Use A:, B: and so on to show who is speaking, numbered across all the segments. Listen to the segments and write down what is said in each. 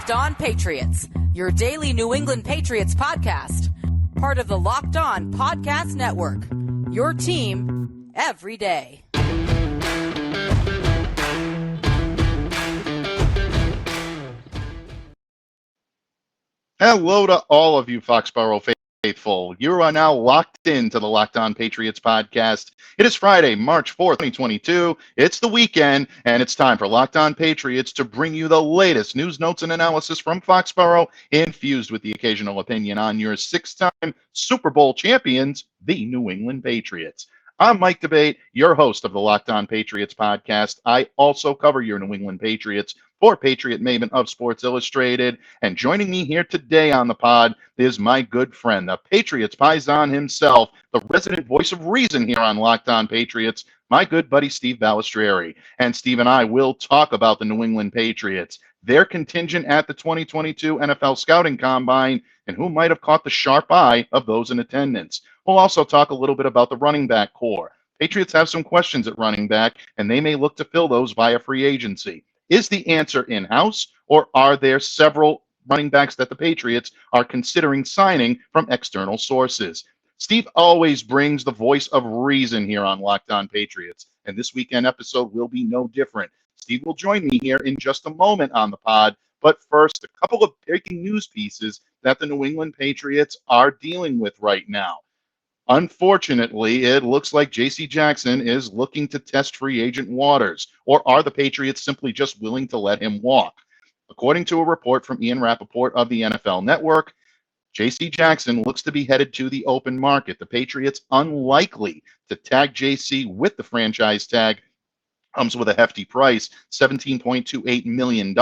A: Locked On Patriots, your daily New England Patriots podcast. Part of the Locked On Podcast Network, your team every day.
B: Hello to all of you Foxborough faithful. You are now locked into the Locked On Patriots podcast. It is Friday, March 4th, 2022. It's the weekend, and it's time for Locked On Patriots to bring you the latest news, notes, and analysis from Foxborough, infused with the occasional opinion on your six-time Super Bowl champions, the New England Patriots. I'm Mike Debate, your host of the Locked On Patriots podcast. I also cover your New England Patriots for Patriot Maven of Sports Illustrated. And joining me here today on the pod is my good friend, the Patriots Paisan himself, the resident voice of reason here on Locked On Patriots, my good buddy Steve Balestrieri. And Steve and I will talk about the New England Patriots, their contingent at the 2022 NFL Scouting Combine, and who might have caught the sharp eye of those in attendance. We'll also talk a little bit about the running back core. Patriots have some questions at running back, and they may look to fill those via free agency. Is the answer in-house, or are there several running backs that the Patriots are considering signing from external sources? Steve always brings the voice of reason here on Locked On Patriots, and this weekend episode will be no different. Steve will join me here in just a moment on the pod, but first, a couple of breaking news pieces that the New England Patriots are dealing with right now. Unfortunately, it looks like J.C. Jackson is looking to test free agent waters, or are the Patriots simply just willing to let him walk? According to a report from Ian Rappaport of the NFL Network, J.C. Jackson looks to be headed to the open market. The Patriots unlikely to tag J.C. with the franchise tag. Comes with a hefty price, $17.28 million.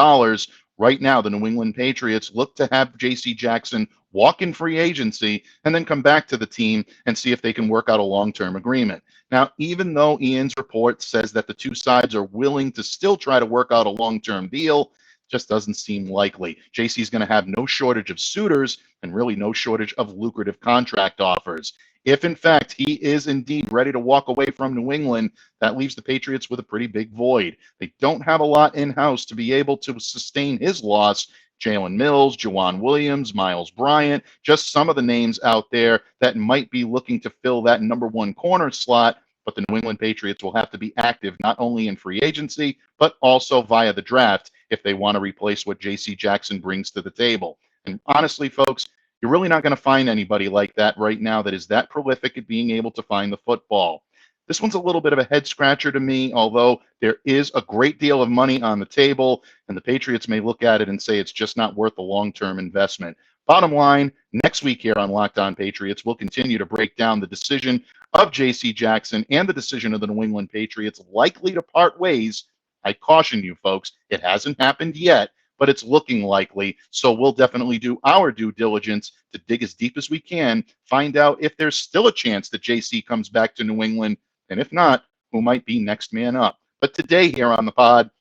B: Right now, the New England Patriots look to have J.C. Jackson walk in free agency and then come back to the team and see if they can work out a long-term agreement. Now, even though Ian's report says that the two sides are willing to still try to work out a long-term deal, just doesn't seem likely. JC's going to have no shortage of suitors and really no shortage of lucrative contract offers. If, in fact, he is indeed ready to walk away from New England, that leaves the Patriots with a pretty big void. They don't have a lot in-house to be able to sustain his loss. Jalen Mills, Juwan Williams, Miles Bryant, just some of the names out there that might be looking to fill that number one corner slot, but the New England Patriots will have to be active not only in free agency, but also via the draft if they want to replace what J.C. Jackson brings to the table. And honestly, folks, you're really not going to find anybody like that right now that is that prolific at being able to find the football. This one's a little bit of a head scratcher to me, although there is a great deal of money on the table, and the Patriots may look at it and say it's just not worth the long-term investment. Bottom line, next week here on Locked On Patriots, we'll continue to break down the decision of J.C. Jackson and the decision of the New England Patriots likely to part ways. I caution you, folks, it hasn't happened yet, but it's looking likely. So we'll definitely do our due diligence to dig as deep as we can, find out if there's still a chance that JC comes back to New England, and if not, who might be next man up. But today here on the pod,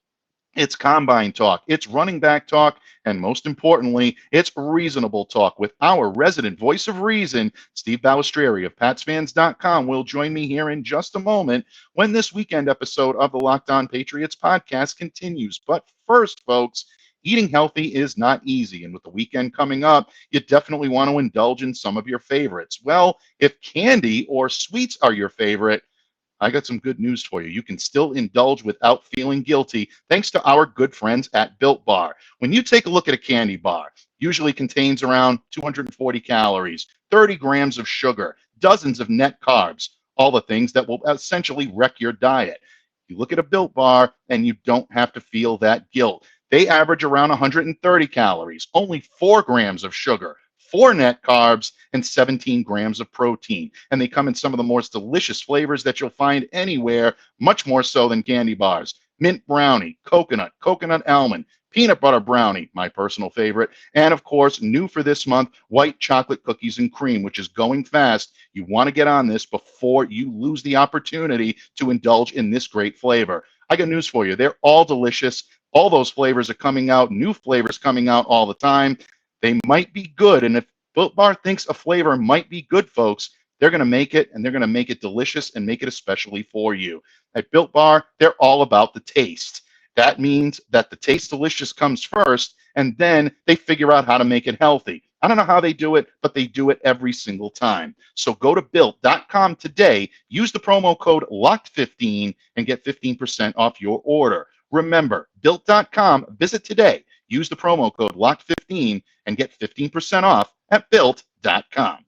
B: it's combine talk, it's running back talk, and most importantly, it's reasonable talk with our resident voice of reason, Steve Balestrieri of PatsFans.com will join me here in just a moment when this weekend episode of the Locked On Patriots podcast continues. But first, folks, eating healthy is not easy, and with the weekend coming up, you definitely want to indulge in some of your favorites. Well, if candy or sweets are your favorite, I got some good news for you. You can still indulge without feeling guilty thanks to our good friends at Built Bar. When you take a look at a candy bar, usually contains around 240 calories, 30 grams of sugar, dozens of net carbs, all the things that will essentially wreck your diet. You look at a Built Bar and you don't have to feel that guilt. They average around 130 calories, only 4 grams of sugar, 4 net carbs, and 17 grams of protein. And they come in some of the most delicious flavors that you'll find anywhere, much more so than candy bars. Mint brownie, coconut, coconut almond, peanut butter brownie, my personal favorite, and of course, new for this month, white chocolate cookies and cream, which is going fast. You want to get on this before you lose the opportunity to indulge in this great flavor. I got news for you. They're all delicious. All those flavors are coming out, new flavors coming out all the time. They might be good, and if Built Bar thinks a flavor might be good, folks, they're going to make it, and they're going to make it delicious and make it especially for you. At Built Bar, they're all about the taste. That means that the taste delicious comes first, and then they figure out how to make it healthy. I don't know how they do it, but they do it every single time. So go to built.com today, use the promo code LOCKED15 and get 15% off your order. Remember, built.com, visit today, use the promo code LOCKED15 and get 15% off at built.com.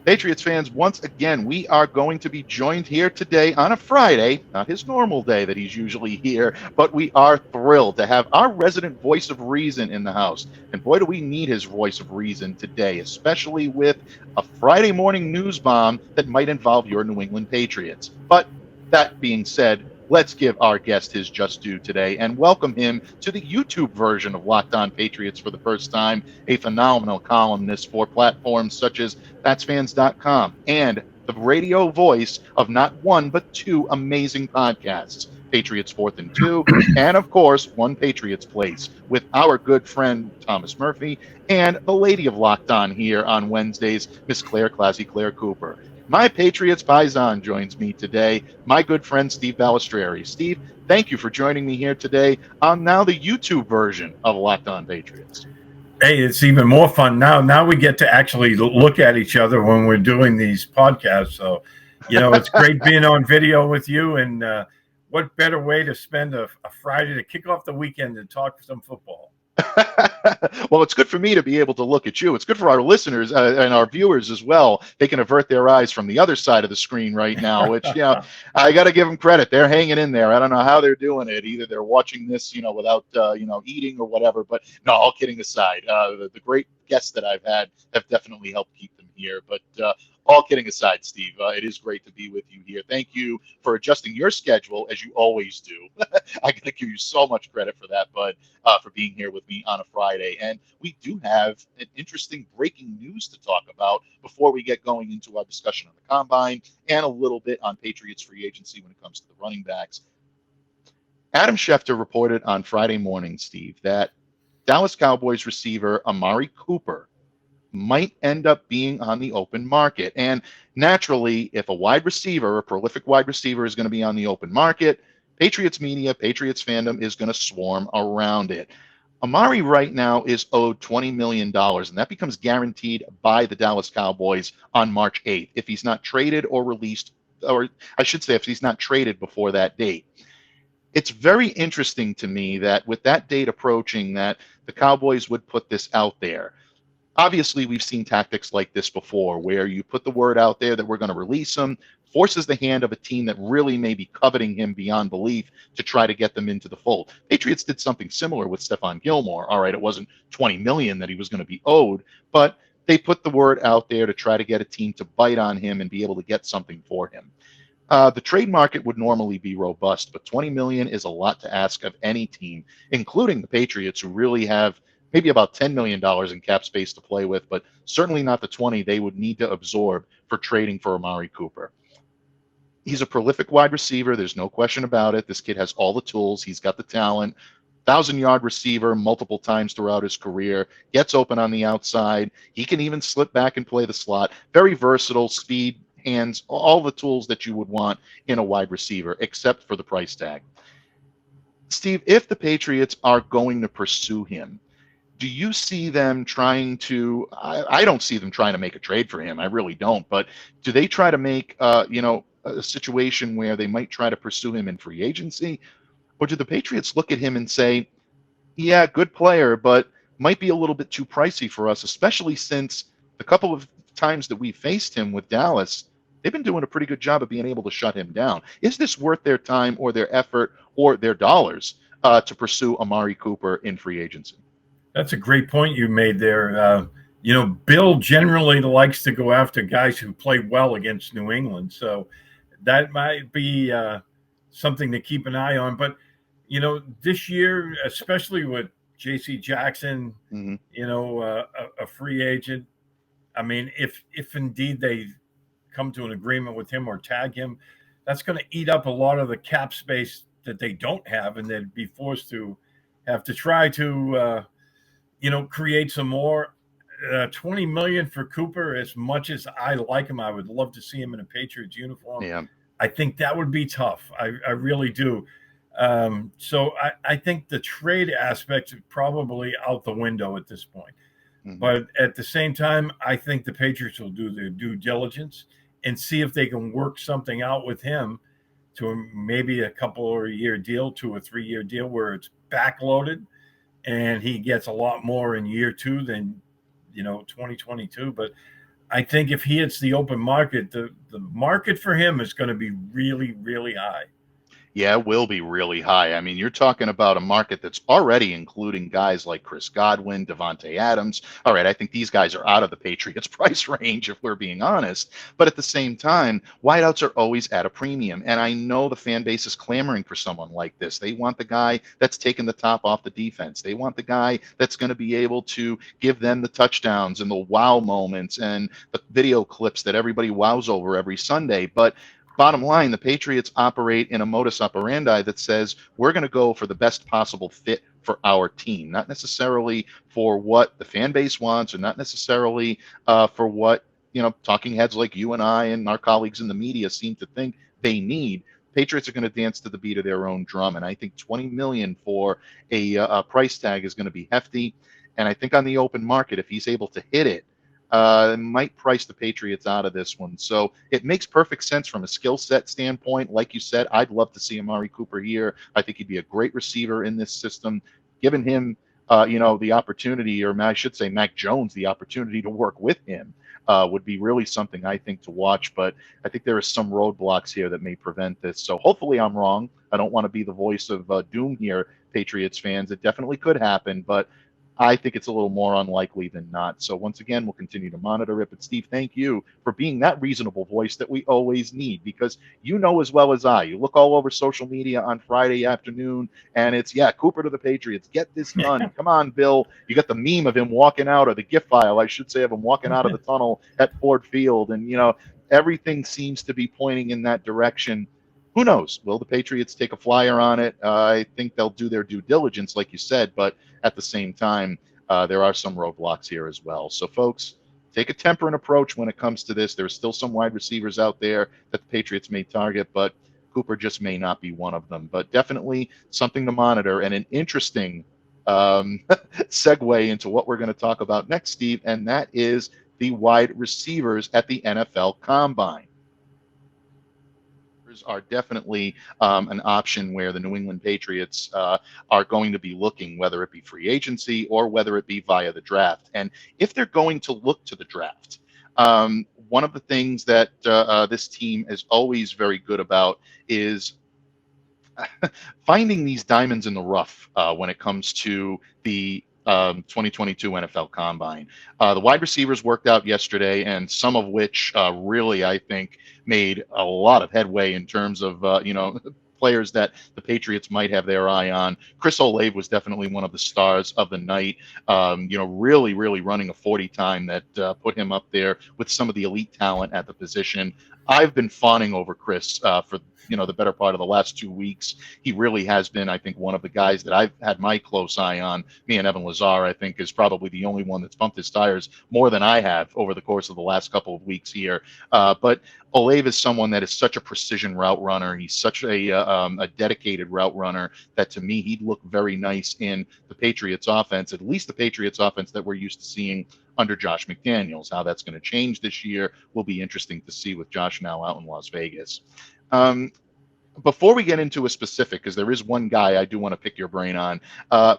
B: Patriots fans, once again, we are going to be joined here today on a Friday, not his normal day that he's usually here, but we are thrilled to have our resident voice of reason in the house. And boy, do we need his voice of reason today, especially with a Friday morning news bomb that might involve your New England Patriots. But that being said, let's give our guest his just due today and welcome him to the YouTube version of Locked On Patriots for the first time, a phenomenal columnist for platforms such as PatsFans.com and the radio voice of not one but two amazing podcasts, Patriots 4th and 2, and of course, One Patriots Place, with our good friend Thomas Murphy and the lady of Locked On here on Wednesdays, Miss Claire Cooper. My Patriots Paisan joins me today, my good friend Steve Balestrieri. Steve, thank you for joining me here today on now the YouTube version of Locked On Patriots.
C: Hey, it's even more fun now. Now we get to actually look at each other when we're doing these podcasts. So, it's great being on video with you. And what better way to spend a Friday to kick off the weekend and talk some football?
B: Well, it's good for me to be able to look at you. It's good for our listeners and our viewers as well. They can avert their eyes from the other side of the screen right now, which, I got to give them credit. They're hanging in there. I don't know how they're doing it. Either they're watching this, without, eating or whatever. But no, all kidding aside, the great guests that I've had have definitely helped keep them here. But all kidding aside, Steve, it is great to be with you here. Thank you for adjusting your schedule as you always do. I got to give you so much credit for that, bud, for being here with me on a Friday. And we do have an interesting breaking news to talk about before we get going into our discussion on the Combine and a little bit on Patriots free agency when it comes to the running backs. Adam Schefter reported on Friday morning, Steve, that Dallas Cowboys receiver Amari Cooper might end up being on the open market. And naturally, if a prolific wide receiver is going to be on the open market, Patriots media, Patriots fandom is going to swarm around it. Amari right now is owed $20 million, and that becomes guaranteed by the Dallas Cowboys on March 8th if he's not traded or released, or I should say if he's not traded before that date. It's very interesting to me that with that date approaching, that the Cowboys would put this out there. Obviously, we've seen tactics like this before, where you put the word out there that we're going to release him, forces the hand of a team that really may be coveting him beyond belief to try to get them into the fold. Patriots did something similar with Stephon Gilmore. All right, it wasn't $20 million that he was going to be owed, but they put the word out there to try to get a team to bite on him and be able to get something for him. The trade market would normally be robust, but $20 million is a lot to ask of any team, including the Patriots, who really have maybe about $10 million in cap space to play with, but certainly not the 20 they would need to absorb for trading for Amari Cooper. He's a prolific wide receiver. There's no question about it. This kid has all the tools. He's got the talent. 1,000-yard receiver multiple times throughout his career. Gets open on the outside. He can even slip back and play the slot. Very versatile, speed, hands, all the tools that you would want in a wide receiver, except for the price tag. Steve, if the Patriots are going to pursue him, do you see them trying to, I don't see them trying to make a trade for him. I really don't. But do they try to make, a situation where they might try to pursue him in free agency? Or do the Patriots look at him and say, yeah, good player, but might be a little bit too pricey for us, especially since the couple of times that we faced him with Dallas, they've been doing a pretty good job of being able to shut him down. Is this worth their time or their effort or their dollars to pursue Amari Cooper in free agency?
C: That's a great point you made there. Bill generally likes to go after guys who play well against New England. So that might be something to keep an eye on. But, this year, especially with J.C. Jackson, a free agent, I mean, if indeed they come to an agreement with him or tag him, that's going to eat up a lot of the cap space that they don't have, and they'd be forced to have to try to create some more. $20 million for Cooper, as much as I like him, I would love to see him in a Patriots uniform.
B: Yeah.
C: I think that would be tough. I really do. So I think the trade aspect is probably out the window at this point.
B: Mhm.
C: But at the same time, I think the Patriots will do their due diligence and see if they can work something out with him to maybe a couple or year deal, 2 or 3 year deal where it's backloaded and he gets a lot more in year 2 than 2022. But I think if he hits the open market, the market for him is going to be really, really high.
B: Yeah, it will be really high. I mean, you're talking about a market that's already including guys like Chris Godwin, Devontae Adams. All right, I think these guys are out of the Patriots price range, if we're being honest. But at the same time, wideouts are always at a premium. And I know the fan base is clamoring for someone like this. They want the guy that's taking the top off the defense. They want the guy that's going to be able to give them the touchdowns and the wow moments and the video clips that everybody wows over every Sunday. But bottom line, the Patriots operate in a modus operandi that says we're going to go for the best possible fit for our team, not necessarily for what the fan base wants, or not necessarily for what talking heads like you and I and our colleagues in the media seem to think they need. Patriots are going to dance to the beat of their own drum, and I think $20 million for a price tag is going to be hefty. And I think on the open market, if he's able to hit it, might price the Patriots out of this one. So it makes perfect sense from a skill set standpoint. Like you said, I'd love to see Amari Cooper here. I think he'd be a great receiver in this system. Giving him, the opportunity, or I should say Mac Jones, the opportunity to work with him would be really something I think to watch. But I think there are some roadblocks here that may prevent this. So hopefully I'm wrong. I don't want to be the voice of doom here, Patriots fans. It definitely could happen, but I think it's a little more unlikely than not. So once again, we'll continue to monitor it. But Steve, thank you for being that reasonable voice that we always need, because you know as well as I, you look all over social media on Friday afternoon and it's, Cooper to the Patriots, get this done. Come on, Bill. You got the meme of him walking out, or the GIF file, I should say, of him walking out of the tunnel at Ford Field. And, everything seems to be pointing in that direction. Who knows? Will the Patriots take a flyer on it? I think they'll do their due diligence, like you said, but at the same time, there are some roadblocks here as well. So, folks, take a temperate approach when it comes to this. There's still some wide receivers out there that the Patriots may target, but Cooper just may not be one of them. But definitely something to monitor, and an interesting segue into what we're going to talk about next, Steve, and that is the wide receivers at the NFL Combine. Are definitely an option where the New England Patriots are going to be looking, whether it be free agency or whether it be via the draft. And if they're going to look to the draft, one of the things that this team is always very good about is finding these diamonds in the rough when it comes to the 2022 NFL Combine. The wide receivers worked out yesterday, and some of which really, I think, made a lot of headway in terms of, players that the Patriots might have their eye on. Chris Olav was definitely one of the stars of the night, really, really running a 40 time that put him up there with some of the elite talent at the position. I've been fawning over Chris for the better part of the last 2 weeks. He really has been, I think, one of the guys that I've had my close eye on. Me and Evan Lazar, I think, is probably the only one that's pumped his tires more than I have over the course of the last couple of weeks here. But Olav is someone that is such a precision route runner. He's such a dedicated route runner that, to me, he'd look very nice in the Patriots offense, at least the Patriots offense that we're used to seeing under Josh McDaniels. How that's going to change this year will be interesting to see with Josh now out in Las Vegas. Before we get into a specific, because there is one guy I do want to pick your brain on,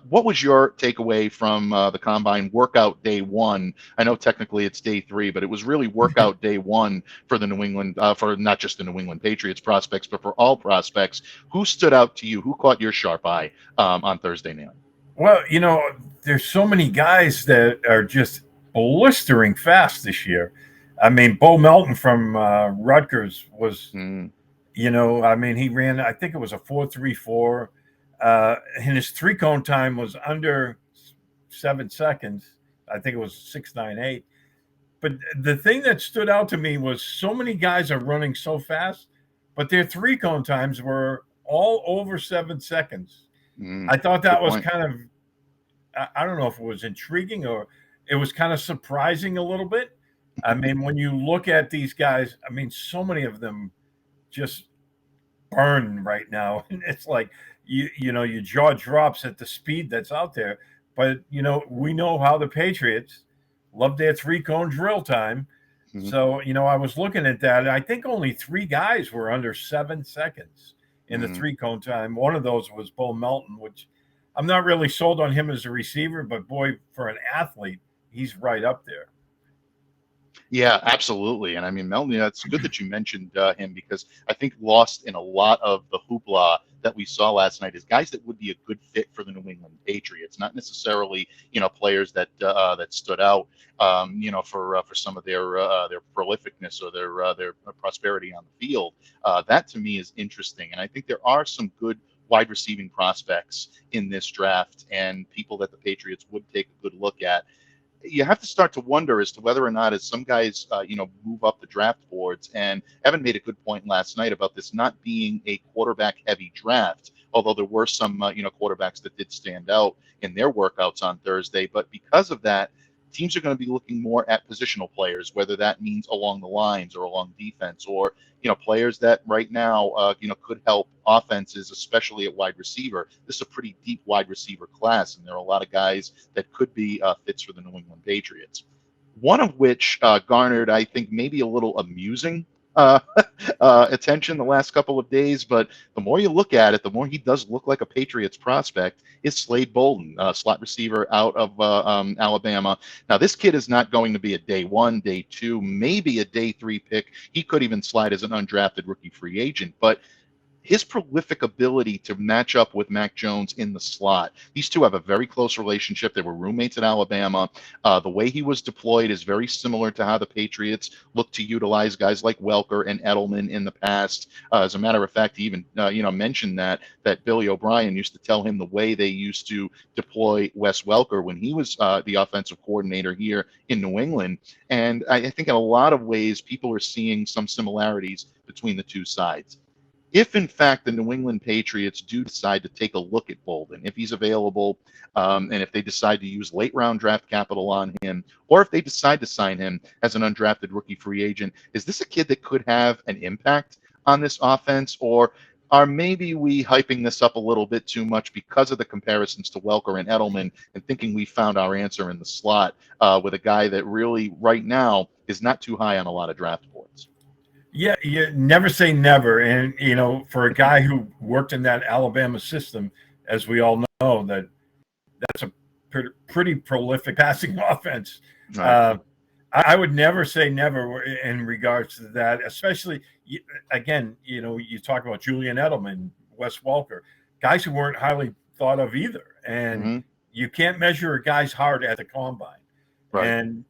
B: what was your takeaway from the Combine workout day one? I know technically it's day 3, but it was really workout day 1 for the New England, for not just the New England Patriots prospects, but for all prospects. Who stood out to you? Who caught your sharp eye on Thursday night?
C: Well, there's so many guys that are just blistering fast this year. I mean, Bo Melton from Rutgers was... he ran, I think it was a 4.34, and his 3-cone time was under 7 seconds. I think it was 6.98. But the thing that stood out to me was so many guys are running so fast, but their 3-cone times were all over 7 seconds. I thought that was kind of, I don't know if it was intriguing or it was kind of surprising a little bit. I mean, when you look at these guys, I mean, so many of them just burn right now. And it's like, your jaw drops at the speed that's out there. But, we know how the Patriots love their 3-cone drill time.
B: Mhm.
C: So, I was looking at that. I think only 3 guys were under 7 seconds in the 3-cone time. One of those was Bo Melton, which I'm not really sold on him as a receiver, but boy, for an athlete, he's right up there.
B: Yeah, absolutely. And I mean, Melton, it's good that you mentioned him, because I think lost in a lot of the hoopla that we saw last night is guys that would be a good fit for the New England Patriots, not necessarily, players that that stood out, for some of their prolificness or their prosperity on the field. That to me is interesting, and I think there are some good wide receiving prospects in this draft and people that the Patriots would take a good look at. You have to start to wonder as to whether or not, as some guys, move up the draft boards. And Evan made a good point last night about this not being a quarterback-heavy draft, although there were some, quarterbacks that did stand out in their workouts on Thursday. But because of that, teams are going to be looking more at positional players, whether that means along the lines or along defense, or players that right now could help offenses, especially at wide receiver. This is a pretty deep wide receiver class, and there are a lot of guys that could be fits for the New England Patriots. One of which garnered, I think, maybe a little amusing uh, attention the last couple of days, but the more you look at it, the more he does look like a Patriots prospect, is Slade Bolden, slot receiver out of Alabama. Now, this kid is not going to be a day 1, day 2, maybe a day 3 pick. He could even slide as an undrafted rookie free agent, but his prolific ability to match up with Mac Jones in the slot. These two have a very close relationship. They were roommates at Alabama. The way he was deployed is very similar to how the Patriots look to utilize guys like Welker and Edelman in the past. As a matter of fact, he even mentioned that Billy O'Brien used to tell him the way they used to deploy Wes Welker when he was the offensive coordinator here in New England. And I think in a lot of ways, people are seeing some similarities between the two sides. If in fact the New England Patriots do decide to take a look at Bolden, if he's available, and if they decide to use late round draft capital on him, or if they decide to sign him as an undrafted rookie free agent, is this a kid that could have an impact on this offense? Or are maybe we hyping this up a little bit too much because of the comparisons to Welker and Edelman, and thinking we found our answer in the slot with a guy that really right now is not too high on a lot of draft boards?
C: Yeah, you never say never. And, for a guy who worked in that Alabama system, as we all know, that's a pretty prolific passing offense.
B: Right.
C: I would never say never in regards to that, especially, again, you talk about Julian Edelman, Wes Welker, guys who weren't highly thought of either. And you can't measure a guy's heart at the combine.
B: Right.
C: And,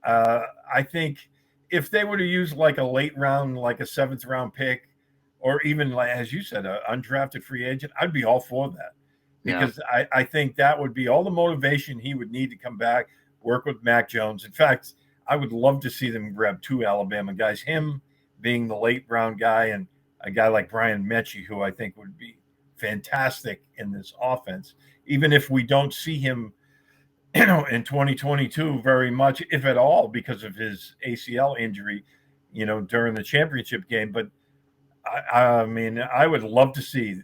C: I think if they were to use like a late round, like a 7th round pick, or even like, as you said, an undrafted free agent, I'd be all for that, because I think that would be all the motivation he would need to come back, work with Mac Jones. In fact, I would love to see them grab 2 Alabama guys, him being the late round guy, and a guy like Brian Mechie, who I think would be fantastic in this offense, even if we don't see him in 2022 very much, if at all, because of his ACL injury, during the championship game. But I mean, I would love to see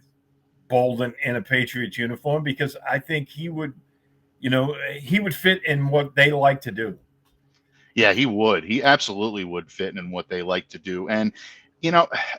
C: Bolden in a Patriots uniform, because I think he would fit in what they like to do.
B: Yeah, he would. He absolutely would fit in what they like to do. And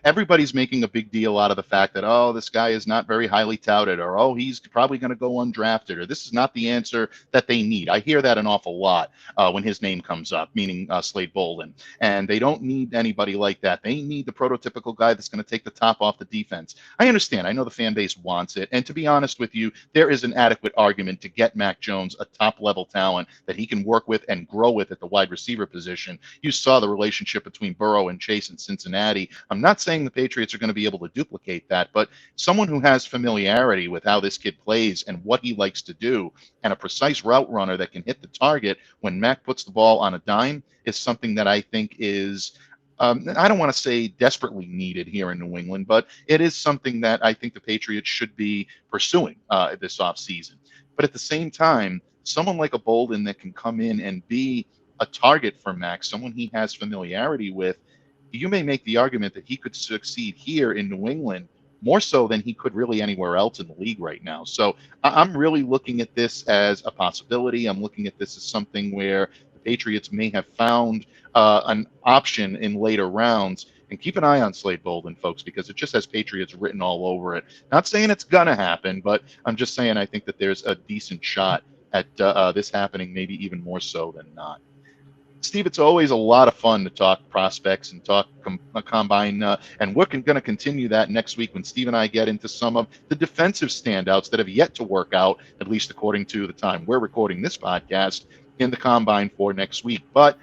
B: everybody's making a big deal out of the fact that, oh, this guy is not very highly touted, or, oh, he's probably going to go undrafted, or this is not the answer that they need. I hear that an awful lot when his name comes up, meaning Slade Bolden. And they don't need anybody like that. They need the prototypical guy that's going to take the top off the defense. I understand. I know the fan base wants it. And to be honest with you, there is an adequate argument to get Mac Jones a top-level talent that he can work with and grow with at the wide receiver position. You saw the relationship between Burrow and Chase in Cincinnati. I'm not saying the Patriots are going to be able to duplicate that, but someone who has familiarity with how this kid plays and what he likes to do, and a precise route runner that can hit the target when Mac puts the ball on a dime, is something that I think is, I don't want to say desperately needed here in New England, but it is something that I think the Patriots should be pursuing this offseason. But at the same time, someone like a Bolden that can come in and be a target for Mac, someone he has familiarity with, you may make the argument that he could succeed here in New England more so than he could really anywhere else in the league right now. So I'm really looking at this as a possibility. I'm looking at this as something where the Patriots may have found an option in later rounds. And keep an eye on Slade Bolden, folks, because it just has Patriots written all over it. Not saying it's going to happen, but I'm just saying I think that there's a decent shot at this happening, maybe even more so than not. Steve, it's always a lot of fun to talk prospects and talk combine, and we're going to continue that next week when Steve and I get into some of the defensive standouts that have yet to work out, at least according to the time we're recording this podcast, in the combine for next week. But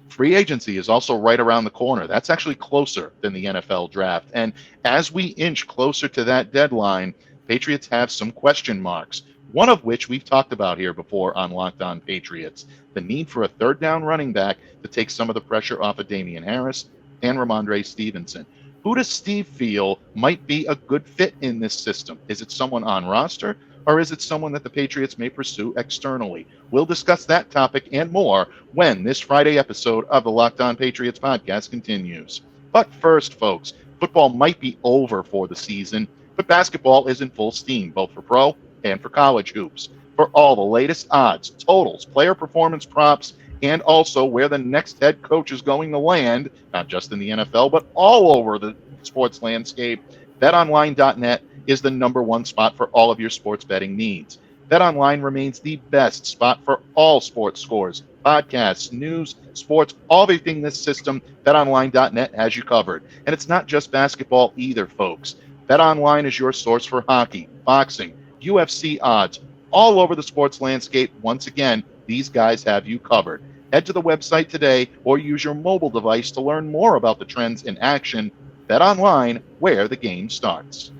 B: free agency is also right around the corner. That's actually closer than the NFL draft. And as we inch closer to that deadline, Patriots have some question marks, one of which we've talked about here before on Locked On Patriots, the need for a third down running back to take some of the pressure off of Damian Harris and Ramondre Stevenson. Who does Steve feel might be a good fit in this system? Is it someone on roster, or is it someone that the Patriots may pursue externally? We'll discuss that topic and more when this Friday episode of the Locked On Patriots podcast continues. But first, folks, football might be over for the season, but basketball is in full steam, both for pro and for college hoops. For all the latest odds, totals, player performance props, and also where the next head coach is going to land, not just in the NFL, but all over the sports landscape, BetOnline.net is the number one spot for all of your sports betting needs. BetOnline remains the best spot for all sports scores, podcasts, news, sports, everything this system. BetOnline.net has you covered. And it's not just basketball either, folks. BetOnline is your source for hockey, boxing, UFC odds, all over the sports landscape. Once again, these guys have you covered. Head to the website today or use your mobile device to learn more about the trends in action. BetOnline, where the game starts.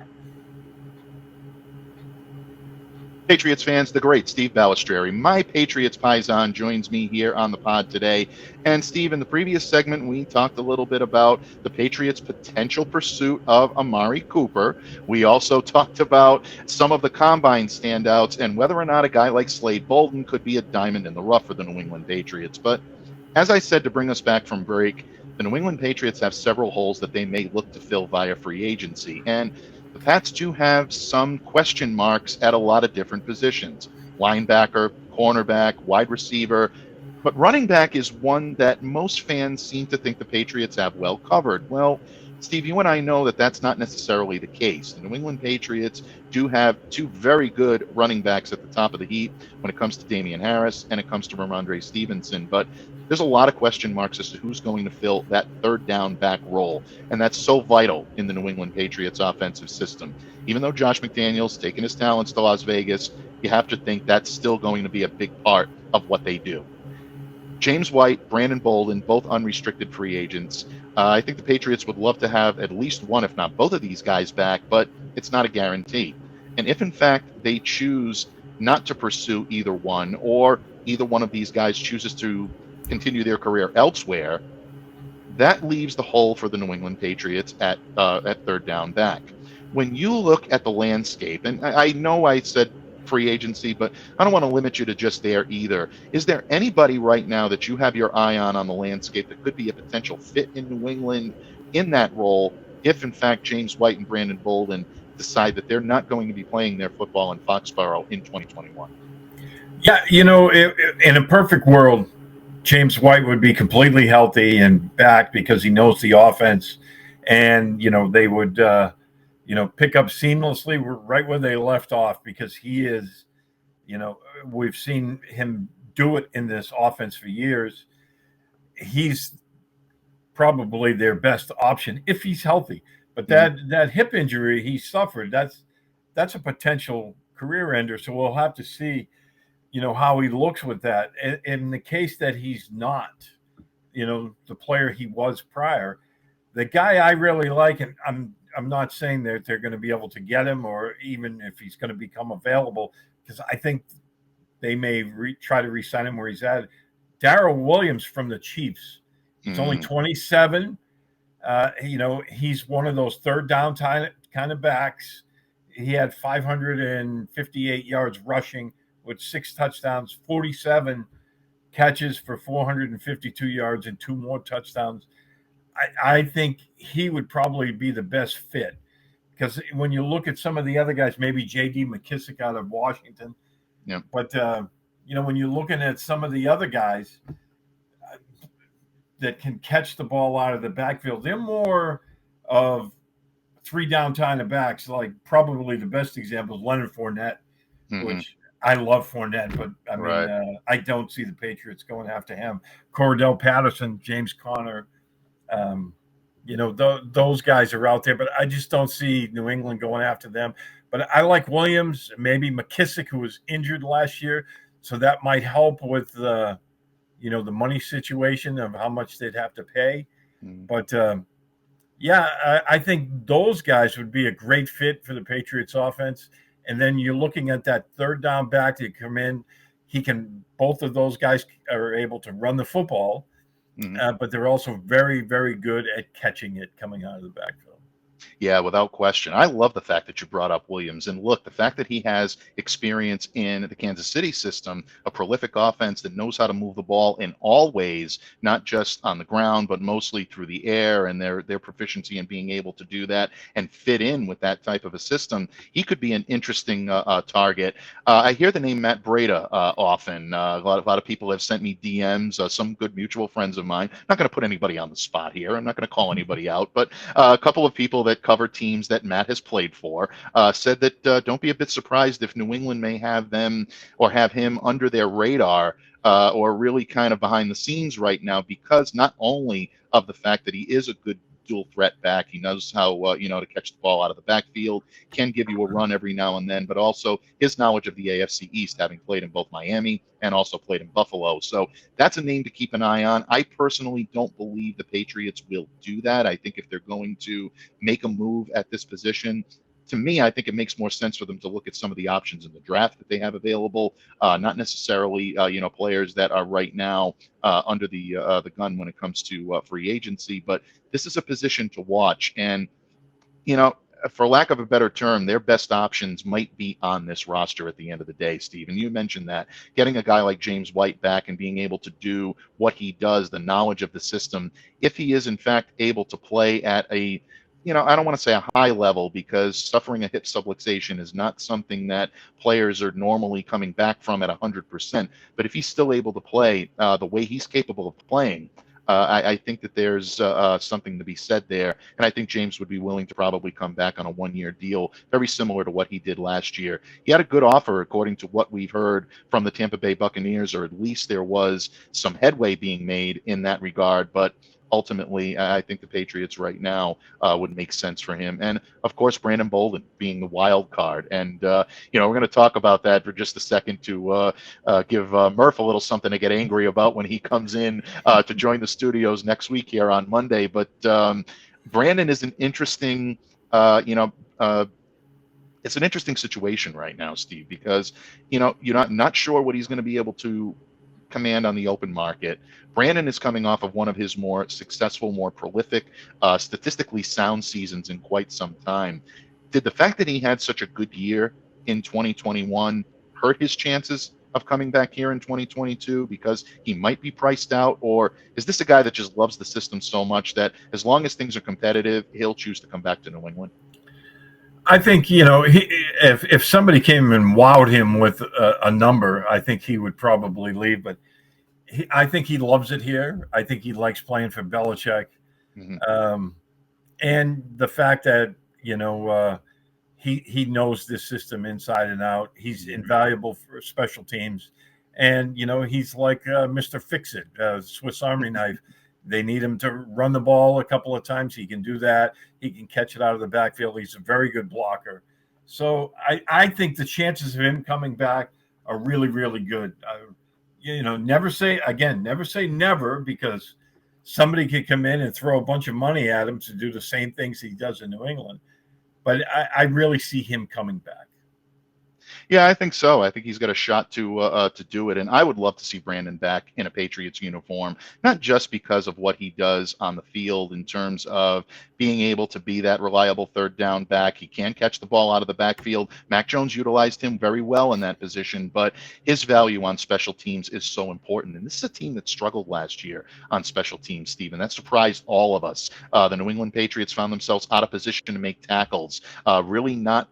B: Patriots fans, the great Steve Balestrieri, my Patriots paisan, joins me here on the pod today. And Steve, in the previous segment, we talked a little bit about the Patriots' potential pursuit of Amari Cooper. We also talked about some of the combine standouts and whether or not a guy like Slade Bolden could be a diamond in the rough for the New England Patriots. But as I said to bring us back from break, the New England Patriots have several holes that they may look to fill via free agency. And the Pats do have some question marks at a lot of different positions. Linebacker, cornerback, wide receiver. But running back is one that most fans seem to think the Patriots have well covered. Well, Steve, you and I know that that's not necessarily the case. The New England Patriots do have two very good running backs at the top of the heap when it comes to Damian Harris and it comes to Ramondre Stevenson. But there's a lot of question marks as to who's going to fill that third down back role. And that's so vital in the New England Patriots offensive system. Even though Josh McDaniels taking his talents to Las Vegas, you have to think that's still going to be a big part of what they do. James White, Brandon Bolden, both unrestricted free agents. I think the Patriots would love to have at least one, if not both of these guys back, but it's not a guarantee. And if, in fact, they choose not to pursue either one, or either one of these guys chooses to continue their career elsewhere, that leaves the hole for the New England Patriots at third down back. When you look at the landscape, and I know I said free agency, but I don't want to limit you to just there either. Is there anybody right now that you have your eye on the landscape that could be a potential fit in New England in that role if, in fact, James White and Brandon Bolden decide that they're not going to be playing their football in Foxborough in 2021?
C: Yeah, in a perfect world, James White would be completely healthy and back because he knows the offense, and they would pick up seamlessly right where they left off, because he is, we've seen him do it in this offense for years. He's probably their best option if he's healthy. But that hip injury he suffered, that's a potential career ender. So we'll have to see, how he looks with that. In the case that he's not, the player he was prior, the guy I really like, and I'm not saying that they're going to be able to get him, or even if he's going to become available, because I think they may try to re-sign him where he's at. Darrell Williams from the Chiefs. He's only 27. He's one of those third down kind of backs. He had 558 yards rushing with 6 touchdowns, 47 catches for 452 yards and 2 more touchdowns. I think he would probably be the best fit, because when you look at some of the other guys, maybe J.D. McKissick out of Washington,
B: Yeah.
C: but when you're looking at some of the other guys that can catch the ball out of the backfield, they're more of three downtown backs. Like probably the best example is Leonard Fournette, which I love Fournette, but I mean, I don't see the Patriots going after him. Cordell Patterson, James Conner, those guys are out there, but I just don't see New England going after them. But I like Williams, maybe McKissick, who was injured last year, so that might help with the money situation of how much they'd have to pay. But I think those guys would be a great fit for the Patriots offense. And then you're looking at that third down back that come in. Both of those guys are able to run the football, but they're also very, very good at catching it coming out of the backfield.
B: Yeah, without question. I love the fact that you brought up Williams. And look, the fact that he has experience in the Kansas City system, a prolific offense that knows how to move the ball in all ways, not just on the ground, but mostly through the air, and their proficiency in being able to do that and fit in with that type of a system, he could be an interesting target. I hear the name Matt Breida often. A lot of people have sent me DMs, some good mutual friends of mine. I'm not going to put anybody on the spot here. I'm not going to call anybody out, but a couple of people that cover teams that Matt has played for, said that don't be a bit surprised if New England may have them or have him under their radar or really kind of behind the scenes right now, because not only of the fact that he is a good dual threat back, he knows how to catch the ball out of the backfield, can give you a run every now and then, but also his knowledge of the AFC East, having played in both Miami and also played in Buffalo. So that's a name to keep an eye on. I personally don't believe the Patriots will do that. I think if they're going to make a move at this position, to me, I think it makes more sense for them to look at some of the options in the draft that they have available, not necessarily, players that are right now under the gun when it comes to free agency. But this is a position to watch. And, for lack of a better term, their best options might be on this roster at the end of the day, Steve. And you mentioned that getting a guy like James White back and being able to do what he does, the knowledge of the system, if he is in fact able to play at a I don't want to say a high level, because suffering a hip subluxation is not something that players are normally coming back from at 100%. But if he's still able to play the way he's capable of playing, I think that there's something to be said there. And I think James would be willing to probably come back on a one-year deal, very similar to what he did last year. He had a good offer, according to what we've heard from the Tampa Bay Buccaneers, or at least there was some headway being made in that regard. But ultimately, I think the Patriots right now would make sense for him. And, of course, Brandon Bolden being the wild card. And, we're going to talk about that for just a second to give Murph a little something to get angry about when he comes in to join the studios next week here on Monday. But Brandon is an interesting, it's an interesting situation right now, Steve, because, you're not sure what he's going to be able to command on the open market. Brandon is coming off of one of his more successful, more prolific, statistically sound seasons in quite some time. Did the fact that he had such a good year in 2021 hurt his chances of coming back here in 2022 because he might be priced out? Or is this a guy that just loves the system so much that as long as things are competitive, he'll choose to come back to New England?
C: I think, if somebody came and wowed him with a number, I think he would probably leave. But I think he loves it here. I think he likes playing for Belichick. And the fact that, he knows this system inside and out. He's invaluable for special teams. And, he's like Mr. Fix-It, Swiss Army knife. They need him to run the ball a couple of times. He can do that. He can catch it out of the backfield. He's a very good blocker. So I think the chances of him coming back are really, really good. Never say never, because somebody could come in and throw a bunch of money at him to do the same things he does in New England. But I really see him coming back.
B: Yeah, I think so. I think he's got a shot to do it, and I would love to see Brandon back in a Patriots uniform, not just because of what he does on the field in terms of being able to be that reliable third down back. He can catch the ball out of the backfield. Mac Jones utilized him very well in that position, but his value on special teams is so important. And this is a team that struggled last year on special teams, Steve, and that surprised all of us. The New England Patriots found themselves out of position to make tackles, really not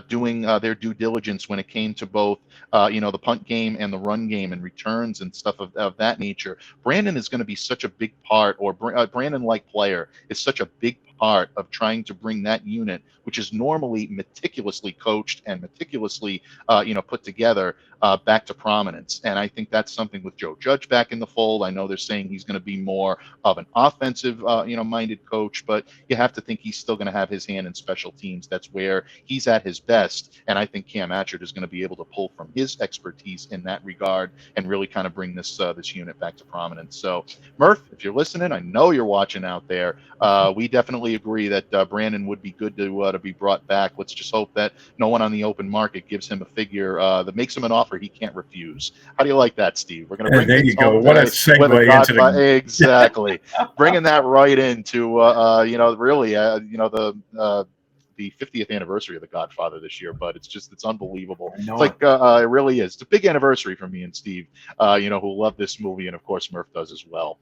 B: doing their due diligence when it came to both, the punt game and the run game and returns and stuff of that nature. Brandon is going to be such a big part, or Brandon-like player is such a big part of trying to bring that unit, which is normally meticulously coached and meticulously, put together, back to prominence. And I think that's something with Joe Judge back in the fold. I know they're saying he's going to be more of an offensive, minded coach, but you have to think he's still going to have his hand in special teams. That's where he's at his best. And I think Cam Atchard is going to be able to pull from his expertise in that regard and really kind of bring this unit back to prominence. So, Murph, if you're listening, I know you're watching out there. We definitely agree that Brandon would be good to be brought back. Let's just hope that no one on the open market gives him a figure that makes him an offer he can't refuse. How do you like that, Steve? We're going to bring
C: there you go. What a segue into the
B: exactly bringing that right into the 50th anniversary of The Godfather this year, but it's unbelievable. It's like it really is. It's a big anniversary for me and Steve, who love this movie, and of course Murph does as well.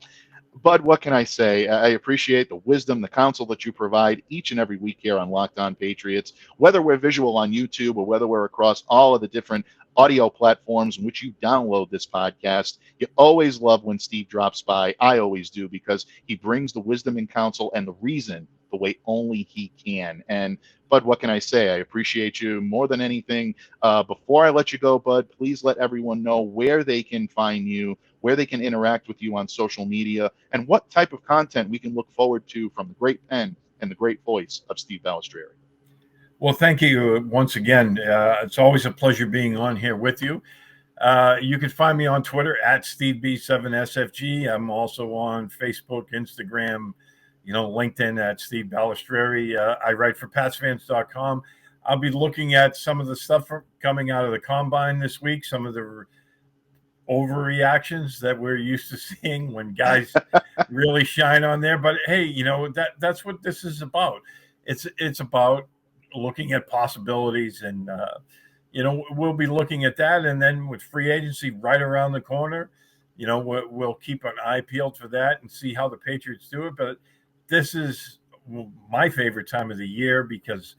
B: Bud, what can I say? I appreciate the wisdom, the counsel that you provide each and every week here on Locked On Patriots, whether we're visual on YouTube or whether we're across all of the different audio platforms in which you download this podcast. You always love when Steve drops by. I always do, because he brings the wisdom and counsel and the reason the way only he can. And Bud, what can I say? I appreciate you more than anything. Before I let you go, Bud, please let everyone know where they can find you, where they can interact with you on social media, and what type of content we can look forward to from the great pen and the great voice of Steve Balestrieri.
C: Well, thank you once again. It's always a pleasure being on here with you. You can find me on Twitter at SteveB7SFG. I'm also on Facebook, Instagram, LinkedIn at Steve Balestrieri. I write for PatsFans.com. I'll be looking at some of the stuff coming out of the combine this week, some of the overreactions that we're used to seeing when guys really shine on there. But hey, that's what this is about. It's about looking at possibilities, and we'll be looking at that. And then with free agency right around the corner, we'll keep an eye peeled for that and see how the Patriots do it. But this is my favorite time of the year because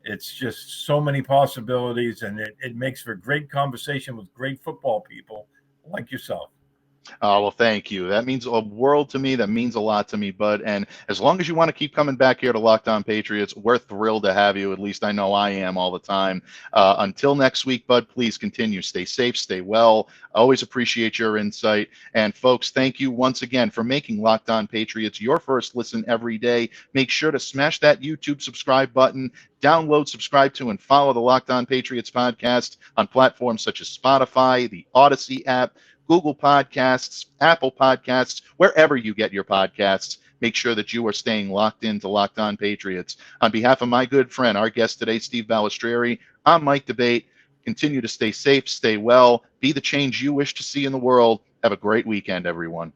C: it's just so many possibilities, and it makes for great conversation with great football people like yourself.
B: Oh, well, thank you. That means a world to me. That means a lot to me, Bud. And as long as you want to keep coming back here to Locked On Patriots, we're thrilled to have you. At least I know I am all the time. Until next week, Bud, please continue. Stay safe, stay well. I always appreciate your insight. And folks, thank you once again for making Locked On Patriots your first listen every day. Make sure to smash that YouTube subscribe button. Download, subscribe to, and follow the Locked On Patriots podcast on platforms such as Spotify, the Odyssey app, Google Podcasts, Apple Podcasts, wherever you get your podcasts. Make sure that you are staying locked into Locked On Patriots. On behalf of my good friend, our guest today, Steve Balestrieri, I'm Mike Debate. Continue to stay safe, stay well, be the change you wish to see in the world. Have a great weekend, everyone.